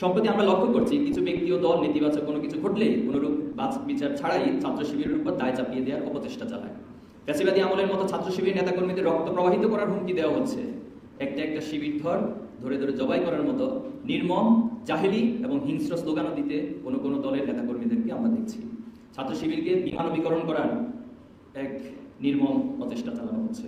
সম্প্রতি আমরা লক্ষ্য করছি কিছু ব্যক্তি ও দল নেতিবাচক কোনো কিছু ঘটলেই কোনোরূপ বিচার ছাড়াই ছাত্র শিবিরের উপর দায় চাপিয়ে দেওয়ার অপচেষ্টা চালায়। ফ্যাসিবাদী আমলের মতো ছাত্র শিবির নেতাকর্মীদের রক্ত প্রবাহিত করার হুমকি দেওয়া হচ্ছে। একটা একটা শিবির ধরে ধরে জবাই করার মতো নির্মম, জাহেলি এবং হিংস্র স্লোগানও দিতে কোনো দলের নেতাকর্মীদেরকে আমরা দেখছি। ছাত্র শিবিরকে বিমানবীকরণ করার এক নির্মম প্রচেষ্টা চালানো হচ্ছে।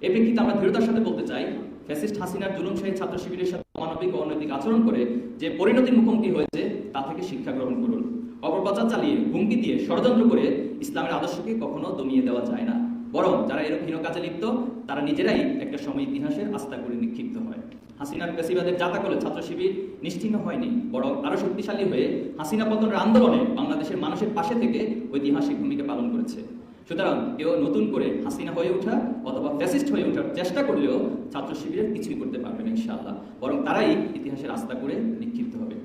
এই প্রেক্ষিতে আমরা দৃঢ়তার সাথে বলতে চাই, ফ্যাসিস্ট হাসিনার জুলুমশাহী ছাত্র শিবিরের সাথে অমানবিক ও অনৈতিক আচরণ করে যে পরিণতির মুখোমুখি হয়েছে তা থেকে শিক্ষা গ্রহণ করুন। অপপ্রচার চালিয়ে, হুমকি দিয়ে, ষড়যন্ত্র করে ইসলামের আদর্শকে কখনো দমিয়ে দেওয়া যায় না। বরং যারা এরকম হীন কাজে লিপ্ত তারা নিজেরাই একটা সময় ইতিহাসের আস্থা করে নিক্ষিপ্ত হয়। হাসিনার ফ্যাসিবাদের জাতাকলে ছাত্র শিবির নিশ্চিহ্ন হয়নি, বরং আরো শক্তিশালী হয়ে হাসিনা পতনের আন্দোলনে বাংলাদেশের মানুষের পাশে থেকে ঐতিহাসিক ভূমিকা পালন করেছে। সুতরাং কেউ নতুন করে হাসিনা হয়ে ওঠা অথবা ফ্যাসিস্ট হয়ে ওঠার চেষ্টা করলেও ছাত্র শিবিরের কিছুই করতে পারবে না ইনশাআল্লাহ, বরং তারাই ইতিহাসের আস্থা করে নিক্ষিপ্ত হবে।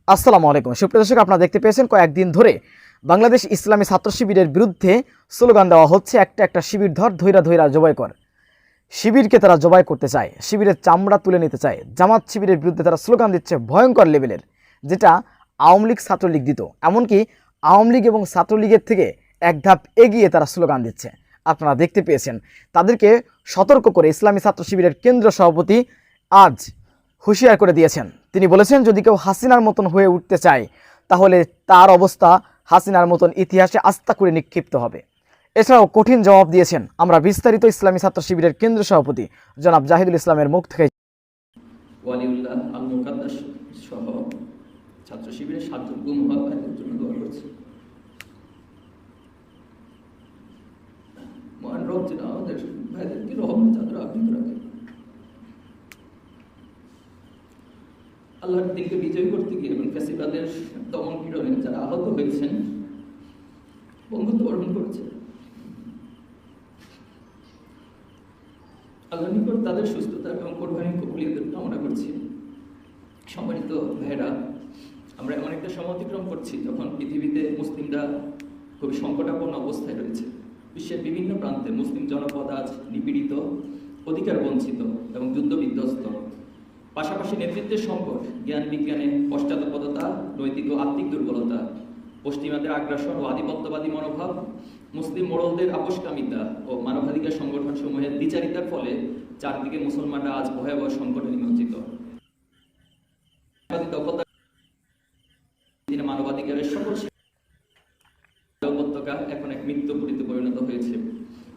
আসসালামু আলাইকুম সুপ্রিয় দর্শক, আপনারা দেখতে পেয়েছেন কয়েকদিন ধরে বাংলাদেশ ইসলামী ছাত্র শিবিরের বিরুদ্ধে স্লোগান দেওয়া হচ্ছে, একটা শিবির ধৈরা জবাই কর। শিবিরকে তারা জবাই করতে চায়, শিবিরের চামড়া তুলে নিতে চায়। জামাত শিবিরের বিরুদ্ধে তারা স্লোগান দিচ্ছে ভয়ঙ্কর লেভেলের, যেটা আওয়ামী লীগ ছাত্রলীগ দিত। এমনকি আওয়ামী লীগ এবং ছাত্রলীগের থেকে এক ধাপ এগিয়ে তারা স্লোগান দিচ্ছে। আপনারা দেখতে পেয়েছেন, তাদেরকে সতর্ক করে ইসলামী ছাত্র শিবিরের কেন্দ্রীয় সভাপতি আজ হুঁশিয়ার করে দিয়েছেন। তিনি বলেছেন, যদি কেউ হাসিনার মতন হয়ে উঠতে চায় তাহলে তার অবস্থা হাসিনার মতন ইতিহাসে আস্থা করে নিক্ষিপ্ত হবে। এছাড়াও কঠিন জবাব দিয়েছেন। আমরা বিস্তারিত ইসলামী ছাত্র শিবিরের কেন্দ্রীয় সভাপতি জনাব জাহিদুল ইসলামের মুখ থেকে ওয়ালিউল্লাহ আল মুকাদ্দাস সহ ছাত্র শিবিরের 7 জন গুম হওয়া ভাইদের জন্য দোয়া করছি। মহান রব যেন আমাদের ভাইদেরকে রহমত চাদর আবৃত রাখে। আল্লাহর দিনকে বিজয় করতে গিয়ে এবং ফ্যাসিবাদের দমন পীড়নে যারা আহত হয়েছেন, বন্ধুত্ব বরণ করেছে, আল্লাহর নিকট তাদের সুস্থতা এবং কোরবানির কবুলিয়তের কামনা করছি। সম্মানিত ভাইরা, আমরা এমন একটা সময় অতিক্রম করছি যখন পৃথিবীতে মুসলিমরা খুবই সংকটাপন্ন অবস্থায় রয়েছে। বিশ্বের বিভিন্ন প্রান্তে মুসলিম জনপদ আজ নিপীড়িত, অধিকার বঞ্চিত এবং যুদ্ধ বিধ্বস্ত। পাশাপাশি নেতৃত্বের সংকট, জ্ঞান বিজ্ঞানে পশ্চাৎপদতা, নৈতিক ও আত্মিক দুর্বলতা, পশ্চিমাদের আগ্রাসন ও আধিপত্যবাদী মনোভাব, মুসলিম মোড়লদের আপোষকামিতা ও মানবাধিকার সংগঠন সমূহের দ্বিচারিতার ফলে চারদিকে মুসলমানরা আজ ভয়াবহ সংকটে নিমজ্জিত। মানবাধিকারের সকল উপত্যকা এখন এক মৃত্যুপুরীতে পরিণত হয়েছে।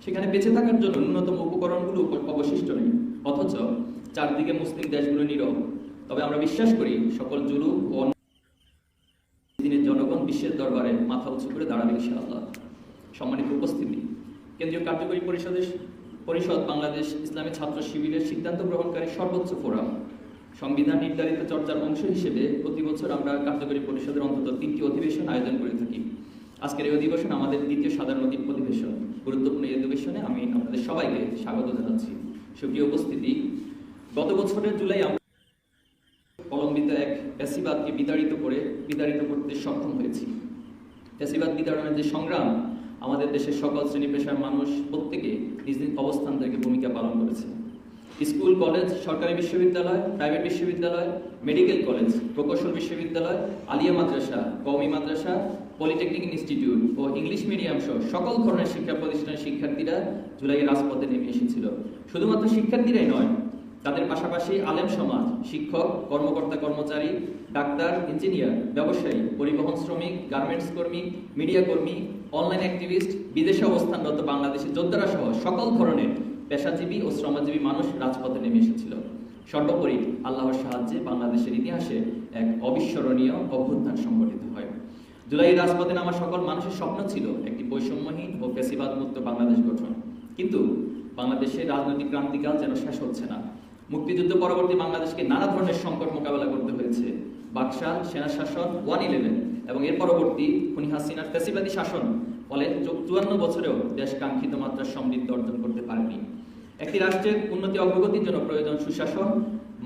সেখানে বেঁচে থাকার জন্য ন্যূনতম উপকরণগুলো অবশিষ্ট নেই, অথচ চারদিকে মুসলিম দেশগুলো নীরব। তবে আমরা বিশ্বাস করি সকল জুলুম ও দিনের জনগণ বিশ্বের দরবারে মাথা উঁচু করে দাঁড়াবে ইনশাআল্লাহ। সম্মানিত উপস্থিতি, কেন্দ্রীয় কার্যকরী পরিষদ বাংলাদেশ ইসলামী ছাত্র শিবিরের সিদ্ধান্ত গ্রহণকারী সর্বোচ্চ ফোরাম। সংবিধান নির্ধারিত চর্চার অংশ হিসেবে প্রতি বছর আমরা কার্যকরী পরিষদের অন্তত 3টি অধিবেশন আয়োজন করে থাকি। আজকের এই অধিবেশন আমাদের দ্বিতীয় সাধারণ অধিবেশন। গুরুত্বপূর্ণ এই অধিবেশনে আমি আপনাদের সবাইকে স্বাগত জানাচ্ছি। সুপ্রিয় উপস্থিতি, গত বছরের জুলাই আমরা অবলম্বিত এক ফ্যাসিবাদকে বিতাড়িত করতে সক্ষম হয়েছি। ফ্যাসিবাদ বিতাড়নের যে সংগ্রাম, আমাদের দেশের সকল শ্রেণী পেশার মানুষ প্রত্যেকে নিজ নিজ অবস্থান থেকে ভূমিকা পালন করেছে। স্কুল, কলেজ, সরকারি বিশ্ববিদ্যালয়, প্রাইভেট বিশ্ববিদ্যালয়, মেডিকেল কলেজ, প্রকৌশল বিশ্ববিদ্যালয়, আলিয়া মাদ্রাসা, কওমি মাদ্রাসা, পলিটেকনিক ইনস্টিটিউট ও ইংলিশ মিডিয়াম সহ সকল ধরনের শিক্ষা প্রতিষ্ঠানের শিক্ষার্থীরা জুলাইয়ের রাজপথে নেমে এসেছিল। শুধুমাত্র শিক্ষার্থীরাই নয়, তাদের পাশাপাশি আলেম সমাজ, শিক্ষক, কর্মকর্তা কর্মচারী, ডাক্তার, ইঞ্জিনিয়ার, ব্যবসায়ী, পরিবহন শ্রমিক, গার্মেন্টস কর্মী, মিডিয়া কর্মী, অনলাইন অ্যাক্টিভিস্ট, বিদেশে অবস্থানরত বাংলাদেশের যোদ্ধারা সহ সকল ধরনের পেশাজীবী ও শ্রমজীবী মানুষ রাজপথে নেমে এসেছিল। সর্বোপরি আল্লাহর সাহায্যে বাংলাদেশের ইতিহাসে এক অবিস্মরণীয় অভ্যুত্থান সংঘটিত হয়। জুলাইয়ের রাজপথে নামা সকল মানুষের স্বপ্ন ছিল একটি বৈষম্যহীন ও ফ্যাসিবাদ মুক্ত বাংলাদেশ গঠন। কিন্তু বাংলাদেশের রাজনৈতিক ক্রান্তিকাল যেন শেষ হচ্ছে না। মুক্তিযুদ্ধ পরবর্তী বাংলাদেশকে নানা ধরনের সংকট মোকাবেলা করতে হয়েছে। বাকশাল, সেনা শাসন, 1/11 এবং এর পরবর্তী খুনি হাসিনার ফ্যাসিবাদী শাসন ফলে 54 বছরেও দেশ কাঙ্ক্ষিত মাত্রার সমৃদ্ধি অর্জন করতে পারেনি। একটি রাষ্ট্রের উন্নতি অগ্রগতির জন্য প্রয়োজন সুশাসন,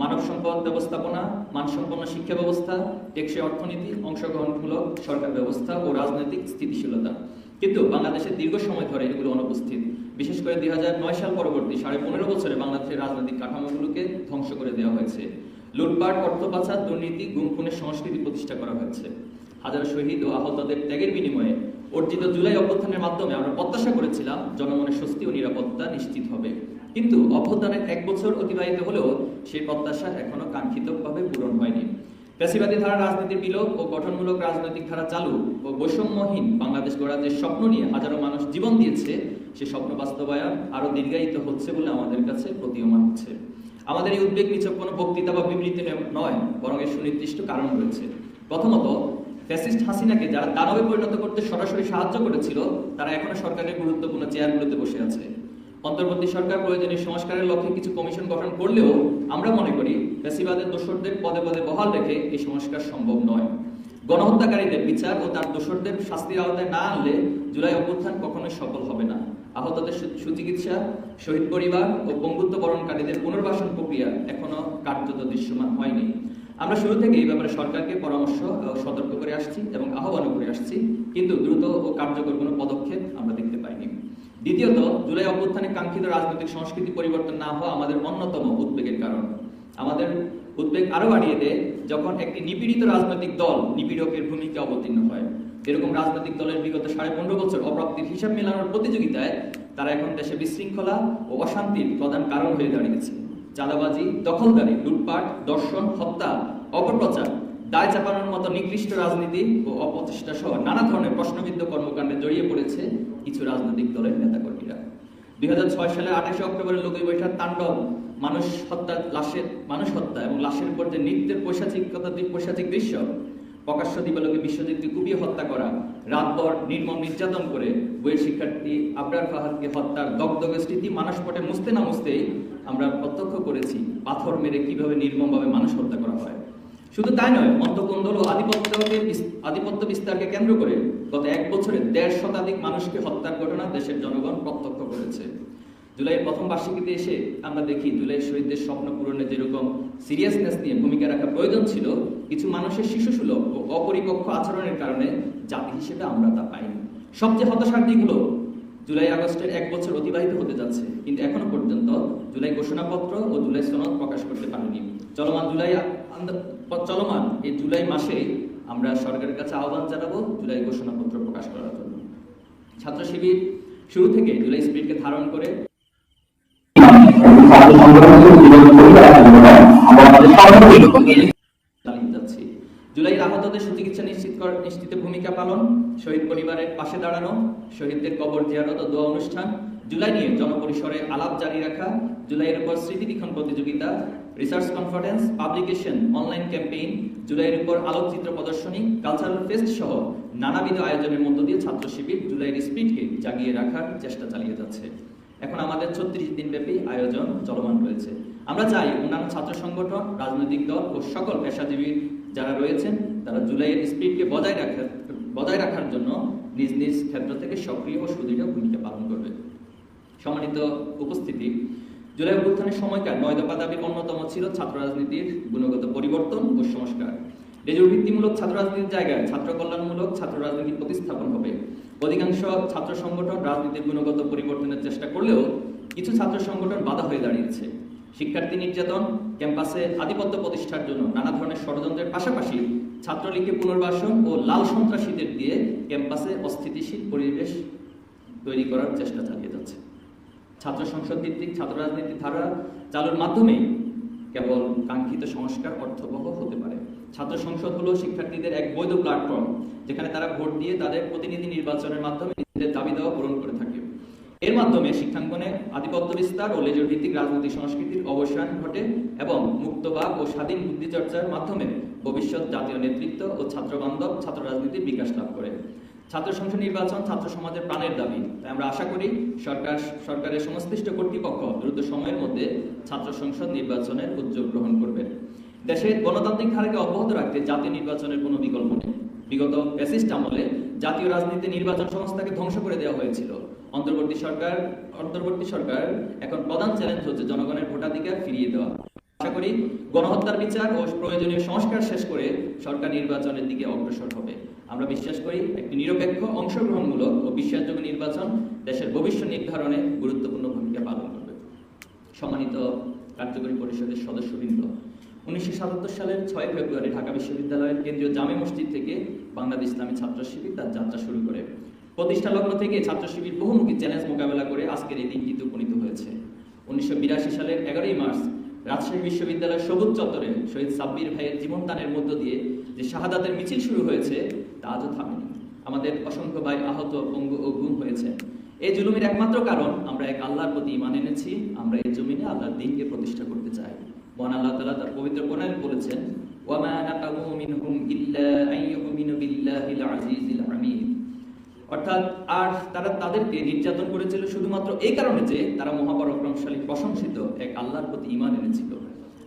মানব সম্পদ ব্যবস্থাপনা, মানসম্পন্ন শিক্ষা ব্যবস্থা, টেকসই অর্থনীতি, অংশগ্রহণমূলক সরকার ব্যবস্থা ও রাজনৈতিক স্থিতিশীলতা। কিন্তু বাংলাদেশে দীর্ঘ সময় ধরে এগুলো অনুপস্থিত। বিশেষ করে 2009 সাল পরবর্তী 15.5 বছরে বাংলাদেশের রাজনৈতিক কাঠামোগুলোকে ধ্বংস করে দেওয়া হয়েছে। লুটপাট, অর্থ পাচার, দুর্নীতি, গুম খুনের সংস্কৃতি প্রতিষ্ঠা করা হয়েছে। হাজার শহীদ ও আহতদের ত্যাগের বিনিময়ে অর্জিত জুলাই অভ্যুত্থানের মাধ্যমে আমরা প্রত্যাশা করেছিলাম জনমনের স্বস্তি ও নিরাপত্তা নিশ্চিত হবে, কিন্তু অভ্যুত্থানের 1 বছর অতিবাহিত হলেও সেই প্রত্যাশা এখনো কাঙ্ক্ষিতভাবে পূরণ হয়নি। ফ্যাসিবাদী ধারা রাজনীতির বিলোপ ও গঠনমূলক রাজনৈতিক ধারা চালু ও বৈষম্যহীন বাংলাদেশ গড়ার যে স্বপ্ন নিয়ে হাজারো মানুষ জীবন দিয়েছে, সে স্বপ্ন বাস্তবায়ন আরো দীর্ঘায়িত হচ্ছে বলে আমাদের কাছে প্রতীয়মান হচ্ছে। আমাদের এই উদ্বেগ নিছক কোনো বক্তৃতা বা বিবৃতি নয়, বরং এর সুনির্দিষ্ট কারণ রয়েছে। প্রথমত, ফ্যাসিস্ট হাসিনাকে যারা দানবে পরিণত করতে সরাসরি সাহায্য করেছিল, তারা এখনো সরকারের গুরুত্বপূর্ণ চেয়ারগুলোতে বসে আছে। অন্তর্বর্তী সরকার প্রয়োজনীয় সংস্কারের লক্ষ্যে কিছু কমিশন গঠন করলেও আমরা মনে করি ফ্যাসিবাদের দোসরদের পদে পদে বহাল রেখে এই সংস্কার সম্ভব নয়। গণহত্যাকারীদের বিচার ও তার দোসরদের শাস্তির আওতায় না আনলে জুলাই অভ্যুত্থান কখনোই সফল হবে না। আহতদের সুচিকিৎসা, শহীদ পরিবার ও বঙ্গুত্ব বরণকারীদের পুনর্বাসন প্রক্রিয়া এখনো কার্যত দৃশ্যমান হয়নি। আমরা শুরু থেকে এই ব্যাপারে সরকারকে পরামর্শ ও সতর্ক করে আসছি এবং আহ্বানও করে আসছি, কিন্তু দ্রুত ও কার্যকর কোনো পদক্ষেপ আমরা দেখতে পাইনি। দ্বিতীয়ত, জুলাই অভ্যুত্থানে কাঙ্ক্ষিত রাজনৈতিক সংস্কৃতি পরিবর্তন না হওয়া আমাদের অন্যতম উদ্বেগের কারণ। আমাদের উদ্বেগ আরো বাড়িয়ে দেয় যখন একটি নিপীড়িত রাজনৈতিক দল নিপীড়কের ভূমিকা অবতীর্ণ হয়। এরকম রাজনৈতিক দলের বিগত 15.5 বছর অপ্রাপ্তির হিসাব মেলানোর প্রতিযোগিতায় তারা এখন দেশে বিশৃঙ্খলা ও অশান্তির প্রধান কারণ হয়ে দাঁড়িয়েছে। চাঁদাবাজি, দখলদারি, লুটপাট, দর্শন, হত্যা, অপপ্রচার, দায় চাপানোর মতো নিকৃষ্ট রাজনীতি ও অপচেষ্টা সহ নানা ধরনের প্রশ্নবিদ্ধ কর্মকাণ্ডে জড়িয়ে পড়েছে কিছু রাজনৈতিক দলের নেতাকর্মীরা। 2006 সালে 28 অক্টোবরের লোকই বৈঠার তাণ্ডব, মানুষ হত্যা এবং লাশের উপর যে নৃত্যের পৈশাচিক দৃশ্য, প্রকাশ্য দিবালোকে বিশ্বজিৎকে কুপিয়ে হত্যা করা, রাতভর নির্মম নির্যাতন করে বইয়ের শিক্ষার্থী আবরার ফাহাদকে হত্যার দগদগে স্মৃতি মানসপটে মুছতে না মুছতেই আমরা প্রত্যক্ষ করেছি পাথর মেরে কিভাবে নির্মমভাবে মানুষ হত্যা করা হয়। শুধু তাই নয়, মন্তকুন্দল ও আধিপত্য বিস্তারকে কেন্দ্র করে গত 1 বছরে 1.5 শতাধিক মানুষকে হত্যার ঘটনা দেশের জনগণ প্রত্যক্ষ করেছে। জুলাইয়ের প্রথম বার্ষিকীতে এসে আমরা দেখি জুলাই শহীদদের স্বপ্ন পূরণে যেরকম সিরিয়াসনেস নিয়ে ভূমিকা রাখা প্রয়োজন ছিল, কিছু মানুষের শিশুসুলভ ও অপরিপক্ষ আচরণের কারণে জাতি হিসেবে আমরা তা পাইনি। সবচেয়ে হতাশার দিক হলো জুলাই আগস্টের 1 বছর অতিবাহিত হতে যাচ্ছে, কিন্তু এখনো পর্যন্ত জুলাই ঘোষণাপত্র ও জুলাই সনদ প্রকাশ করতে পারেনি। চলমান এই জুলাই মাসে আমরা সরকারের কাছে আহ্বান জানাবো জুলাই ঘোষণাপত্র প্রকাশ করার জন্য। ছাত্র শিবির শুরু থেকে জুলাই স্পিরিটকে ধারণ করে চালিয়ে যাচ্ছি। জুলাইয়ের আহতদের সুচিকিৎসা নিশ্চিতে ভূমিকা পালন, শহীদ পরিবারের পাশে দাঁড়ানো, শহীদদের কবর জিয়ারত ও দোয়া অনুষ্ঠান, জুলাই নিয়ে জনপরিসরে আলাপ জারি রাখা, জুলাইয়ের উপর স্মৃতিলিখন প্রতিযোগিতা, research conference, publication, online campaign, জুলাইয়ের উপর আলোকচিত্র প্রদর্শনী, কালচারাল ফেস্ট সহ নানাবিধ আয়োজনের মধ্য দিয়ে ছাত্র শিবির জুলাইয়ের স্পিরিটকে জাগিয়ে রাখার চেষ্টা চালিয়ে যাচ্ছে। এখন আমাদের 36 দিনব্যাপী আয়োজন চলমান রয়েছে। আমরা চাই অন্যান্য ছাত্র সংগঠন, রাজনৈতিক দল ও সকল পেশাজীবী যারা রয়েছেন তারা জুলাইয়ের স্পিরিটকে বজায় রাখার জন্য নিজ নিজ ক্ষেত্র থেকে সক্রিয় ও সুদৃঢ় ভূমিকা পালন করবে। সম্মানিত উপস্থিতি, জুলাই অভ্যুত্থানের সময়কার 9 দফা দাবির অন্যতম ছিল ছাত্র রাজনীতির গুণগত পরিবর্তন ও সংস্কার। রেজুর ভিত্তিমূলক ছাত্র রাজনীতির জায়গায় ছাত্র কল্যাণমূলক ছাত্র রাজনীতি প্রতিস্থাপন হবে। অধিকাংশ ছাত্র সংগঠন রাজনীতির গুণগত পরিবর্তনের চেষ্টা করলেও কিছু ছাত্র সংগঠন বাধা হয়ে দাঁড়িয়েছে। শিক্ষার্থী নির্যাতন, ক্যাম্পাসে আধিপত্য প্রতিষ্ঠার জন্য নানা ধরনের ষড়যন্ত্রের পাশাপাশি ছাত্রলীগকে পুনর্বাসন ও লাল সন্ত্রাসীদের দিয়ে ক্যাম্পাসে অস্থিতিশীল পরিবেশ তৈরি করার চেষ্টা চালিয়ে যাচ্ছে। ছাত্র সংসদ ভিত্তিক ছাত্র রাজনীতির ধারা চালুর মাধ্যমে কেবল কাঙ্ক্ষিত সংস্কার অর্থবহ হতে পারে। ছাত্র সংসদ হলো শিক্ষার্থীদের এক বৈধ প্ল্যাটফর্ম, যেখানে তারা ভোট দিয়ে তাদের প্রতিনিধি নির্বাচনের মাধ্যমে নিজেদের দাবি দেওয়া পূরণ করে থাকে। এর মাধ্যমে শিক্ষাঙ্গনে আধিপত্য বিস্তার ও লেজর ভিত্তিক রাজনৈতিক সংস্কৃতির অবসান ঘটে এবং মুক্তবাক ও স্বাধীন বুদ্ধিচর্চার মাধ্যমে ভবিষ্যৎ জাতীয় নেতৃত্ব ও ছাত্রবান্ধব ছাত্র রাজনীতির বিকাশ লাভ করে। ছাত্র সংসদ নির্বাচন ছাত্র সমাজের প্রাণের দাবি, তাই আমরা আশা করি সরকারের সংশ্লিষ্ট কর্তৃপক্ষ দ্রুত সময়ের মধ্যে ছাত্র সংসদ নির্বাচনের উদ্যোগ গ্রহণ করবে। দেশের গণতান্ত্রিক ধারাকে অব্যাহত রাখতে জাতীয় নির্বাচনের কোনো বিকল্প নেই। বিগত ফ্যাসিস্ট আমলে জাতীয় রাজনীতিতে নির্বাচন সংস্থাকে ধ্বংস করে দেওয়া হয়েছিল। অন্তর্বর্তী সরকার এখন প্রধান চ্যালেঞ্জ হচ্ছে জনগণের ভোটাধিকার ফিরিয়ে দেওয়া। আশা করি গণহত্যার বিচার ও প্রয়োজনীয় সংস্কার শেষ করে সরকার নির্বাচনের দিকে অগ্রসর হবে। আমরা বিশ্বাস করি একটি নিরপেক্ষ, অংশগ্রহণমূলক ও বিশ্বাসযোগ্য নির্বাচন দেশের ভবিষ্যৎ নির্ধারণে গুরুত্বপূর্ণ ভূমিকা পালন করবে। সম্মানিত কার্যকরী পরিষদের সদস্যবৃন্দ, 1977 সালের 6 ফেব্রুয়ারি ঢাকা বিশ্ববিদ্যালয়ের কেন্দ্রীয় জামে মসজিদ থেকে বাংলাদেশ ইসলামী ছাত্র শিবির তার যাত্রা শুরু করে। প্রতিষ্ঠা লগ্ন থেকে ছাত্র শিবির বহুমুখী চ্যালেঞ্জ মোকাবেলা করে আজকের এই দিনটিতে উপনীত হয়েছে। 1982 সালের 11ই মার্চ রাজশাহী বিশ্ববিদ্যালয়ের সবুজ চত্বরে শহীদ সাব্বির ভাইয়ের জীবনদানের মধ্য দিয়ে যে শাহাদাতের মিছিল শুরু হয়েছে তা আজও থামেনি। আমাদের অসংখ্য ভাই আহত, পঙ্গু ও গুম হয়েছে। এই জুলুমের একমাত্র কারণ আমরা এক আল্লাহর প্রতি ঈমান এনেছি, আমরা এই জমিনে আল্লাহর দ্বীনকে প্রতিষ্ঠা করতে চাই। মহান আল্লাহ তাআলা তার পবিত্র কোরআনে বলেছেন, ওয়া মা নাকামু মিনহুম ইল্লা আন ইউমিনু বিল্লাহিল আজিজিল হামিদ। অর্থাৎ আর তারা তাদেরকে নির্যাতন করেছিল শুধুমাত্র এই কারণে যে তারা মহাপরাক্রমশালী প্রশংসিত এক আল্লাহর প্রতি ঈমান এনেছিল।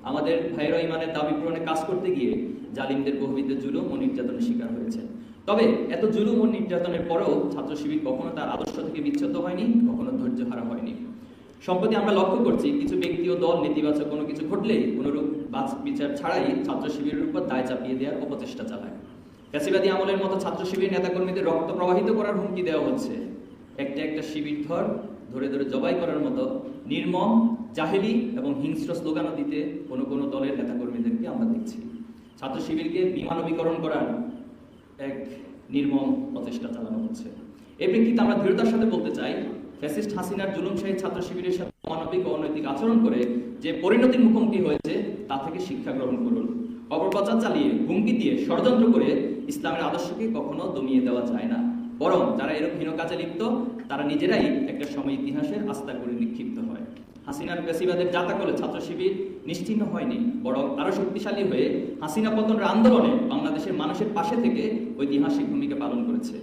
আমাদের ভাইরা ঈমানের দাবি পূরণে কাজ করতে গিয়ে জালিমদের বহুবিধ জুলুম ও নির্যাতনের শিকার হয়েছে। তবে এত জুলুম ও নির্যাতনের পরেও ছাত্র শিবির কখনো তার আদর্শ থেকে বিচ্যুত হয়নি, কখনো ধৈর্য হারা হয়নি। সম্প্রতি আমরা লক্ষ্য করছি কিছু ব্যক্তি ও দল নেতিবাচক কোনো কিছু ঘটলেই কোনোরূপ বিচার ছাড়াই ছাত্র শিবিরের উপর দায় চাপিয়ে দেওয়ার অপচেষ্টা চালায়। ফ্যাসিবাদী আমলের মতো ছাত্র শিবির নেতাকর্মীদের রক্ত প্রবাহিত করার হুমকি দেওয়া হচ্ছে। একটা শিবির ধরে ধরে জবাই করার মতো নির্মম, জাহেলি এবং হিংস্র স্লোগানও দিতে কোনো দলের নেতাকর্মীদেরকে আমরা দেখছি। ছাত্র শিবিরকে বিমানবীকরণ করার এক নির্মম প্রচেষ্টা চালানো হচ্ছে। এই প্রেক্ষিতে আমরা দৃঢ়তার সাথে বলতে চাই, ফ্যাসিস্ট হাসিনার জুলুমশাহী ছাত্র শিবিরের সাথে অমানবিক ও অনৈতিক আচরণ করে যে পরিণতির মুখোমুখি হয়েছে তা থেকে শিক্ষা গ্রহণ করুন। অপপ্রচার চালিয়ে, হুমকি দিয়ে, ষড়যন্ত্র করে ইসলামের আদর্শকে কখনো দমিয়ে দেওয়া যায় না। বরং যারা এরকম হীন কাজে লিপ্ত তারা নিজেরাই একটা সময় ইতিহাসের আস্থা করে নিক্ষিপ্ত হয়। হাসিনার ফ্যাসিবাদের জাতাকলে ছাত্র শিবির নিশ্চিহ্ন হয়নি, বরং আরো শক্তিশালী হয়ে হাসিনা পতনের আন্দোলনে বাংলাদেশের মানুষের পাশে থেকে ঐতিহাসিক ভূমিকা পালন করেছে।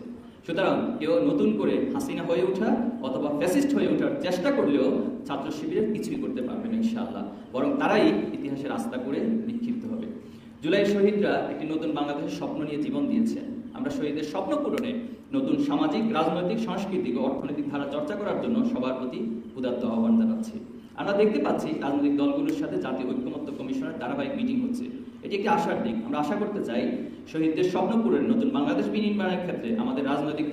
সুতরাং কেউ নতুন করে হাসিনা হয়ে ওঠা অথবা ফ্যাসিস্ট হয়ে ওঠার চেষ্টা করলেও ছাত্র শিবিরের কিছুই করতে পারবে না ইনশাআল্লাহ, বরং তারাই ইতিহাসের আস্থা করে নিক্ষিপ্ত হবে। জুলাই শহীদরা একটি নতুন বাংলাদেশের স্বপ্ন নিয়ে জীবন দিয়েছেন। আমরা শহীদের স্বপ্ন পূরণে নতুন সামাজিক, রাজনৈতিক, সাংস্কৃতিক ও অর্থনৈতিক ধারা চর্চা করার জন্য সবার প্রতি উদাত্ত আহ্বান জানাচ্ছি। আমরা দেখতে পাচ্ছি রাজনৈতিক দলগুলোর সাথে জাতীয় ঐক্যমত্য কমিশনের ধারাবাহিক মিটিং হচ্ছে। এটি একটি আশার দিক। আমরা আশা করতে চাই শহীদদের স্বপ্ন পূরণে নতুন বাংলাদেশ বিনির্মাণের ক্ষেত্রে আমাদের রাজনৈতিক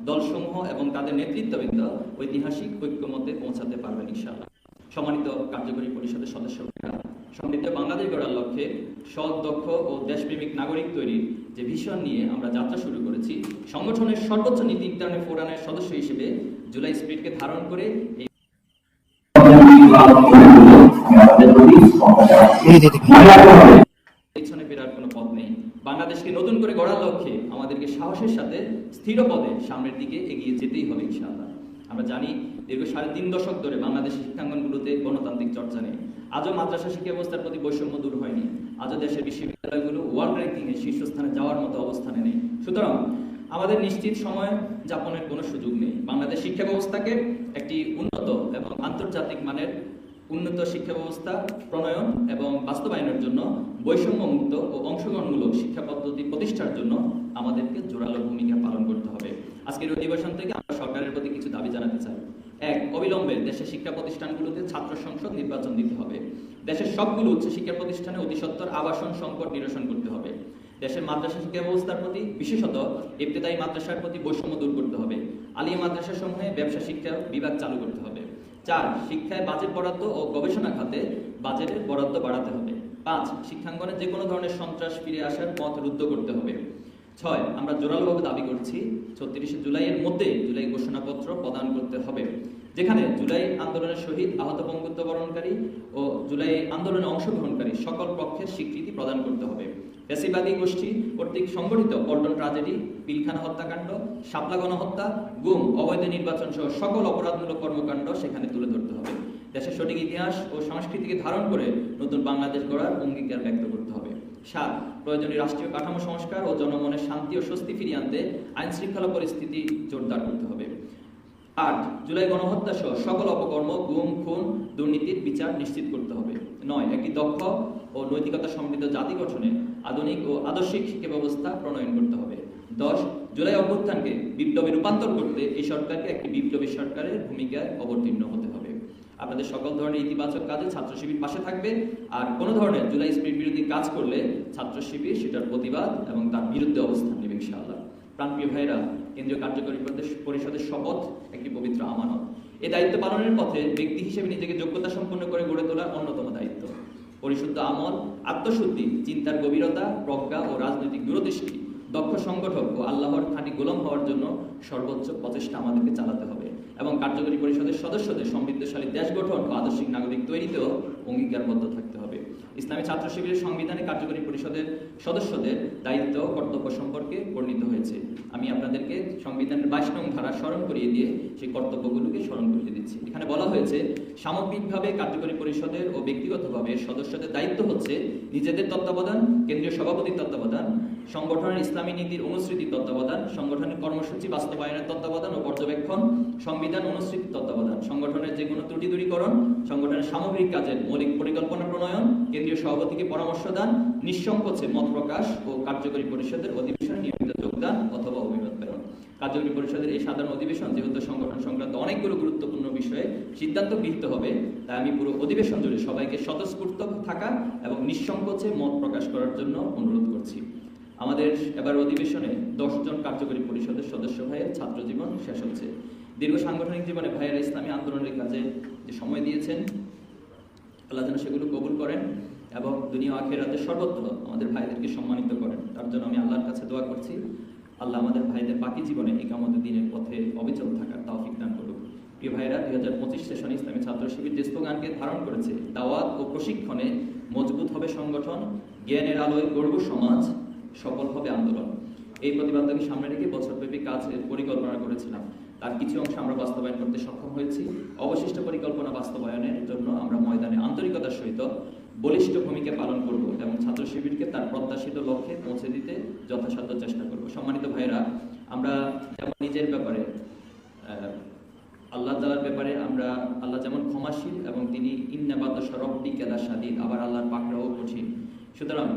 দলসমূহ এবং তাদের নেতৃত্ববৃন্দ ঐতিহাসিক ঐক্যমত্যে পৌঁছাতে পারবেন ইনশাআল্লাহ। সম্মানিত কার্যকরী পরিষদের সদস্যরা, সমৃদ্ধ বাংলাদেশ গড়ার লক্ষ্যে সৎ, দক্ষ ও দেশপ্রেমিক নাগরিক তৈরির যে ভিশন নিয়ে আমরা যাত্রা শুরু করেছি, সংগঠনের সর্বোচ্চ নীতি নির্ধারণী ফোরামের সদস্য হিসেবে জুলাই স্পিরিটকে ধারণ করে পিছনে ফেরার কোনো পথ নেই। বাংলাদেশকে নতুন করে গড়ার লক্ষ্যে আমাদেরকে সাহসের সাথে স্থির পদে সামনের দিকে এগিয়ে যেতেই হবে ইনশাআল্লাহ। আমরা জানি দীর্ঘ 3.5 দশক ধরে বাংলাদেশের শিক্ষাঙ্গনগুলোতে গণতান্ত্রিক চর্চা নেই। আজও মাদ্রাসা শিক্ষা ব্যবস্থার প্রতি বৈষম্য দূর হয়নি। আজও দেশের বিশ্ববিদ্যালয়গুলো ওয়ার্ল্ড র্যাঙ্কিংয়ে শীর্ষস্থানে যাওয়ার মতো অবস্থানে নেই। সুতরাং আমাদের নিশ্চিত সময় যাপনের কোনো সুযোগ নেই। বাংলাদেশ শিক্ষা ব্যবস্থাকে একটি উন্নত এবং আন্তর্জাতিক মানের উন্নত শিক্ষা ব্যবস্থা প্রণয়ন এবং বাস্তবায়নের জন্য বৈষম্যমুক্ত ও অংশগ্রহণমূলক শিক্ষা পদ্ধতি প্রতিষ্ঠার জন্য আমাদেরকে জোরালো ভূমিকা পালন করতে হবে। আজকের অধিবেশন থেকে আমরা সরকারের প্রতি কিছু দাবি জানাতে চাই। 1. অবিলম্বে দেশের শিক্ষা প্রতিষ্ঠানগুলোতে ছাত্র সংসদ নির্বাচন দিতে হবে। দেশের সবগুলো উচ্চ শিক্ষা প্রতিষ্ঠানে অতি সত্বর আবাসন সংকট নিরসন করতে হবে। দেশের মাদ্রাসা শিক্ষা ব্যবস্থার প্রতি, বিশেষত ইবতেদায়ী মাদ্রাসার প্রতি বৈষম্য দূর করতে হবে। আলিয়া মাদ্রাসা সমূহে ব্যবসা শিক্ষা বিভাগ চালু করতে হবে। 4. শিক্ষায় বাজেট বরাদ্দ ও গবেষণা খাতে বাজেটের বরাদ্দ বাড়াতে হবে। 5. শিক্ষাঙ্গনে যে কোনো ধরনের সন্ত্রাস ফিরে আসার পথ রুদ্ধ করতে হবে। 6. আমরা জোরালোভাবে দাবি করছি 36 জুলাইয়ের মধ্যে জুলাই ঘোষণাপত্র প্রদান করতে হবে, যেখানে জুলাই আন্দোলনের শহীদ, আহত, বঙ্গত্ব বরণকারী ও জুলাই আন্দোলনে অংশগ্রহণকারী সকল পক্ষের স্বীকৃতি প্রদান করতে হবে। ফ্যাসিবাদী গোষ্ঠী কর্তৃক সংগঠিত পল্টন ট্রাজেডি, পিলখানা হত্যাকাণ্ড, শাপলা গণহত্যা, গুম, অবৈধ নির্বাচন সহ সকল অপরাধমূলক কর্মকাণ্ড সেখানে তুলে ধরতে হবে। দেশের সঠিক ইতিহাস ও সংস্কৃতিকে ধারণ করে নতুন বাংলাদেশ গড়ার অঙ্গীকার ব্যক্ত করতে হবে। 7. প্রয়োজনীয় রাষ্ট্রীয় কাঠামো সংস্কার ও জনমনের শান্তি ও স্বস্তি ফিরিয়ে আনতে আইন শৃঙ্খলা পরিস্থিতি জোরদার করতে হবে। 8. জুলাই গণহত্যা সহ সকল অপকর্ম, গুম, খুন, দুর্নীতির বিচার নিশ্চিত করতে হবে। 9. একটি দক্ষ ও নৈতিকতা সমৃদ্ধ জাতি গঠনে আধুনিক ও আদর্শিক শিক্ষা ব্যবস্থা প্রণয়ন করতে হবে। 10. জুলাই অভ্যুত্থানকে বিপ্লবে রূপান্তর করতে এই সরকারকে একটি বিপ্লবী সরকারের ভূমিকায় অবতীর্ণ হতে হবে। আপনাদের সকল ধরনের ইতিবাচক কাজে ছাত্র শিবির পাশে থাকবে, আর কোনো ধরনের জুলাই স্পিরিট বিরোধী কাজ করলে ছাত্র শিবির সেটার প্রতিবাদ এবং তার বিরুদ্ধে অবস্থান নেবে ইনশাআল্লাহ। প্রাণপ্রিয় ভাইরা, কেন্দ্রীয় কার্যকরী পরিষদের শপথ একটি পবিত্র আমানত। এই দায়িত্ব পালনের পথে ব্যক্তি হিসেবে নিজেকে যোগ্যতা সম্পন্ন করে গড়ে তোলার অন্যতম দায়িত্ব। পরিশুদ্ধ আমল, আত্মশুদ্ধি, চিন্তার গভীরতা, প্রজ্ঞা ও রাজনৈতিক দূরদৃষ্টি, দক্ষ সংগঠক ও আল্লাহর খাঁটি গোলাম হওয়ার জন্য সর্বোচ্চ প্রচেষ্টা আমাদেরকে চালাতে হবে এবং কার্যকরী পরিষদের সদস্যদের সমৃদ্ধশালী দেশ গঠন ও আদর্শিক নাগরিক তৈরিতেও অঙ্গীকারবদ্ধ থাকতে হবে। ইসলামী ছাত্র শিবিরের সংবিধানে কার্যকরী পরিষদের সদস্যদের দায়িত্ব ও কর্তব্য সম্পর্কে বর্ণিত হয়েছে। আমি আপনাদেরকে সংবিধানের 22 নং ধারা স্মরণ করিয়ে দিয়ে সেই কর্তব্যগুলোকে স্মরণ করিয়ে দিচ্ছি। এখানে বলা হয়েছে, সামগ্রিকভাবে কার্যকরী পরিষদের ও ব্যক্তিগতভাবে সদস্যদের দায়িত্ব হচ্ছে নিজেদের তত্ত্বাবধান, কেন্দ্রীয় সভাপতির তত্ত্বাবধান, সংগঠনের ইসলামী নীতির অনুসৃতির তত্ত্বাবধান, সংগঠনের কর্মসূচি বাস্তবায়নের তত্ত্বাবধান ও পর্যবেক্ষণ, সংবিধান অনুসৃতির তত্ত্বাবধান, সংগঠনের যে কোনো ত্রুটি দূরীকরণ, সংগঠনের সামগ্রিক কাজের মৌলিক পরিকল্পনা প্রণয়ন, কেন্দ্রীয় সভাপতিকে পরামর্শ দান, নিঃসংকোচে মত প্রকাশ ও কার্যকরী পরিষদের অধিবেশনে নিয়মিত যোগদান অথবা অভিমত প্রেরণ। কার্যকরী পরিষদের এই সাধারণ অধিবেশন যেহেতু সংগঠন সংক্রান্ত অনেকগুলো গুরুত্বপূর্ণ বিষয়ে সিদ্ধান্ত গৃহীত হবে, তাই আমি পুরো অধিবেশন জুড়ে সবাইকে স্বতঃস্ফূর্ত থাকা এবং নিঃসংকোচে মত প্রকাশ করার জন্য অনুরোধ করছি। আমাদের এবার অধিবেশনে 10 জন কার্যকরী পরিষদের সদস্য ভাইয়ের ছাত্র জীবন শেষ হচ্ছে। দীর্ঘ সাংগঠনিক জীবনে ভাইয়েরা ইসলামী আন্দোলনের কাজে যে সময় দিয়েছেন, আল্লাহ যেন সেগুলো কবুল করেন এবং দুনিয়া আখিরাতে সর্বত্র আমাদের ভাইদেরকে সম্মানিত করেন। তার জন্য আমি আল্লাহর কাছে দোয়া করছি, আল্লাহ আমাদের ভাইদের বাকি জীবনে ইকামতের দিনের পথে অবিচল থাকার তৌফিক দান করুন। প্রিয় ভাইরা, 2025 সেশনে ইসলামী ছাত্র শিবির যে স্লোগানকে ধারণ করেছে, দাওয়াত ও প্রশিক্ষণে মজবুত হবে সংগঠন, জ্ঞানের আলোয় গড়ব সমাজ, সফল হবে আন্দোলন। এই প্রতিবাদকে সামনে রেখে বছরব্যাপী কাজের পরিকল্পনা করেছিলাম। তার কিছু অংশ আমরা বাস্তবায়ন করতে সক্ষম হয়েছি। অবশিষ্ট পরিকল্পনা বাস্তবায়নের জন্য আমরা ময়দানে আন্তরিকতার সহিত বলিষ্ঠ ভূমিকা পালন করব এবং ছাত্র শিবিরকে তার প্রত্যাশিত লক্ষ্যে পৌঁছে দিতে যথাসাধ্য চেষ্টা করব। সম্মানিত ভাইরা, আমরা যেমন নিজের ব্যাপারে আল্লাহ তাআলার ব্যাপারে আল্লাহ যেমন ক্ষমাশীল এবং তিনি ইন্নাবাতাশ রাব্বিকা লাশাদীদ, আবার আল্লাহর পাকড়াও কঠিন। সুতরাং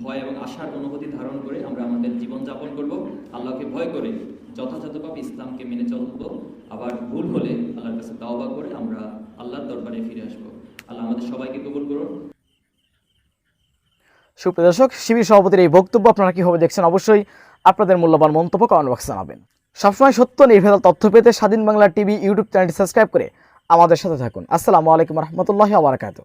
ভয় এবং আশার অনুভূতি ধারণ করে আমরা আমাদের জীবন যাপন করব, আল্লাহকে ভয় করে যথাযথভাবে ইসলামকে মেনে চলব, আবার ভুল হলে আল্লাহর কাছে তাওবা করে আমরা আল্লাহর দরবারে ফিরে আসব। আল্লাহ আমাদের সবাইকে কবুল করুন। সুপ্রিয় দর্শক, শিবির সভাপতির এই বক্তব্য আপনারা কিভাবে দেখছেন, অবশ্যই আপনাদের মূল্যবান মন্তব্য কমেন্ট বক্সে জানাবেন। সবসময় সত্য নির্ভেজাল তথ্য পেতে স্বাধীন বাংলা টিভি ইউটিউব চ্যানেলটি সাবস্ক্রাইব করে আমাদের সাথে থাকুন। আসসালামু আলাইকুম রহমতুল্লাহি ওয়া বারাকাতুহু।